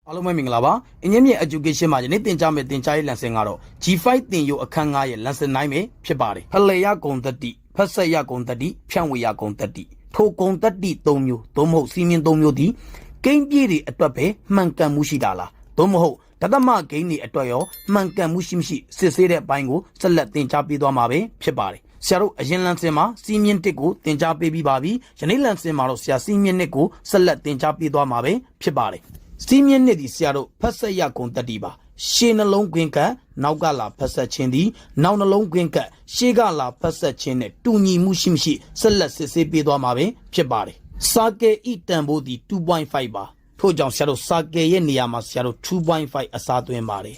အားလုံးပဲမင်္ဂလာပါအင်ဂျင်ရဲ့ education မှာယနေ့သင်ကြားမယ့်သင်ကြားရေး lesson ကတော့ G5 သင်ယူအခန်း9ရဲ့ lesson-9 ပဲဖြစ်ပါတယ်ဖလှယ်ရဂုံတတိဖက်ဆက်ရဂုံတတိဖြန့်ဝေရဂုံတတိထိုဂုံတတိ3မျိုးသို့မဟုတ်စီးမြင်3မျိုးသည်ဂိမ်းပြည့်တွေအတွက်ပဲမှန်ကန်မှုရှိတာလားသို့မဟုတ်တသမဂိမ်းတွေအတွက်ရောမှန်ကန်မှုရှိမရှိစစ်ဆေးတဲ့အပိုင်းကိုဆက်လက်သင်ကြားပေးသွားမှာပဲဖြစ်ပါတယ်ဆရာတို့အရင်လန်စင်မှာစီးမြင့်တစ်ကိုသင်ကြားပေးပြီးပါပြီယနေ့လန်စင်မှာတော့ဆရာစီးမြင့်နှစ်ကိုဆက်လက်သင်ကြားပေးသွားမှာပဲဖြစ်ပါတယ်စီးမြင့်နှစ်ဒီဆရာတို့ဖက်ဆက်ရဂုံတတိပါရှေးနှလုံးကွင်းကနောက်ကလာဖက်ဆက်ခြင်းသည်နောက်နှလုံးကွင်းကရှေးကလာဖက်ဆက်ခြင်းနဲ့တူညီမှုရှိမရှိဆက်လက်စစ်ဆေးပေးသွားမှာပဲဖြစ်ပါတယ်စာကယ်ဤတန်ဖိုးဒီ 2.5 ပါထို့ကြောင့်ဆရာတို့စာကယ်ရဲ့နေရာမှာဆရာတို့ 2.5 အစားသွင်းပါတယ်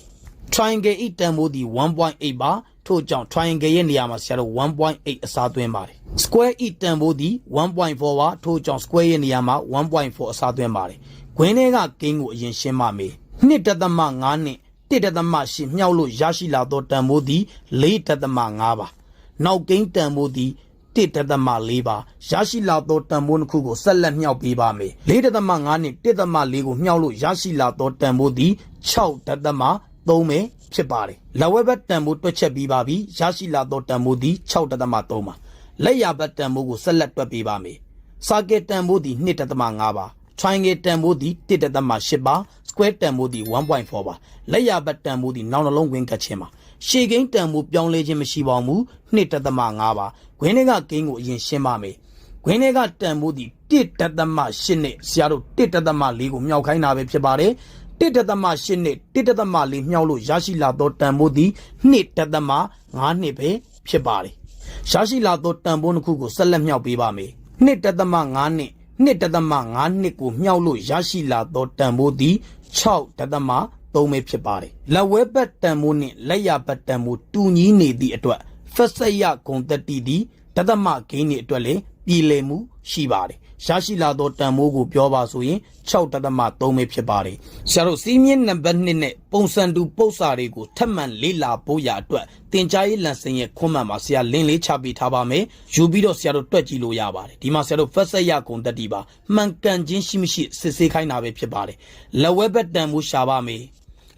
triangle ဤတန်ဖိုးဒီ 1.8 ပါထို့ကြောင့် triangle ရဲ့နေရာမှာဆရာတို့ 1.8 အစားသွင်းပါတယ် square ဤတန်ဖိုးဒီ 1.4 ပါထို့ကြောင့် square ရဲ့နေရာမှာ 1.4 အစားသွင်းပါတယ်ခွင်းထဲကဂိမ်းကိုအရင်ရှင်းပါမယ်2.5နဲ့1.8မြောက်လို့ရရှိလာသောတန်ဖိုးသည်4.5 ပါနောက်ဂိမ်းတန်ဖိုးသည်1.4 ပါရရှိလာသောတန်ဖိုးတစ်ခုကိုဆက်လက်မြောက်ပေးပါမယ်4.5နဲ့1.4ကိုမြောက်လို့ရရှိလာသောတန်ဖိုးသည်6.3ပဲဖြစ်ပါတယ်လက်ဝဲဘက်တန်ဖိုးတွက်ချက်ပြီးပါပြီရရှိလာသောတန်ဖိုးသည်6.3ပါလက်ရဘက်တန်ဖိုးကိုဆက်လက်တွက်ပေးပါမယ်စာကယ်တန်ဖိုးသည်2.5 ပါ triangle တန်ဖိုးသည်1.8 ပါ square တန်ဖိုးသည် 1.4 ပါလက်ရဘက်တန်ဖိုးသည်နောက်နှလုံးကွင်းကတ်ခြင်းပါရှေ့ဂိမ်းတန်ဖိုးပြောင်းလဲခြင်းမရှိပါဘူး2.5 ပါခွင်းထဲကဂိမ်းကိုအရင်ရှင်းပါမယ်ခွင်းထဲကတန်ဖိုးသည်1.8နဲ့ဆရာတို့1.4ကိုမြောက်ခိုင်းတာပဲဖြစ်ပါတယ်1.8နဲ့1.4မြောက်လို့ရရှိလာသောတန်ဖိုးသည်2.5နှစ်ပဲဖြစ်ပါတယ်ရရှိလာသောတန်ဖိုးတစ်ခုကိုဆက်လက်မြောက်ပေးပါမယ်2.5နဲ့2.5နှစ်ကိုမြောက်လို့ရရှိလာသောတန်ဖိုးသည်6.3ပဲဖြစ်ပါတယ်လက်ဝဲဘက်တန်ဖိုးနဲ့လက်ရဘက်တန်ဖိုးတူညီနေသည့်အတွက်ဖက်ဆက်ရဂုံတတိသည်တသမဂိမ်းတွေအတွက်လည်းပြည်လည်မှုရှိပါတယ်ရရှိလာသောတန်ဖိုးကိုပြောပါဆိုရင်6.3ပဲဖြစ်ပါတယ်ဆရာတို့စီးမြင့်နံပါတ်2နဲ့ပုံစံတူပု္ပ္ပစာတွေကိုထပ်မံလေ့လာဖို့ရအတွက်သင်ကြားရေးလန်စင်ရဲ့ခွန်းမှန်မှာဆရာလင်းလေးချပေးထားပါမယ်ယူပြီးတော့ဆရာတို့တွက်ကြည့်လို့ရပါတယ်ဒီမှာဆရာတို့ဖက်ဆက်ရဂုံတတိပါမှန်ကန်ခြင်းရှိမရှိစစ်ဆေးခိုင်းတာပဲဖြစ်ပါတယ်လက်ဝဲဘက်တန်ဖိုးရှာပါမယ်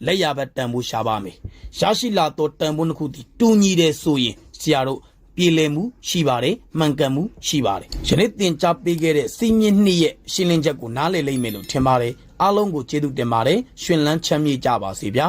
လက်ရဘက်တန်ဖိုးရှာပါမယ်ရရှိလာသောတန်ဖိုးတစ်ခုဒီတူညီတယ်ဆိုရင်ဆရာတို့ပြည်လည်မှုရှိပါတယ်မှန်ကန်မှုရှိပါတယ်ယနေ့သင်ကြားပေးခဲ့တဲ့စီးမြင့်နှစ်ရဲ့ရှင်းလင်းချက်ကိုနားလည်လိမ့်မယ်လို့ထင်ပါတယ်အားလုံးကိုကျေးဇူးတင်ပါတယ်ရှင်လန်းချမ်းမြေ့ကြပါစေဗျာ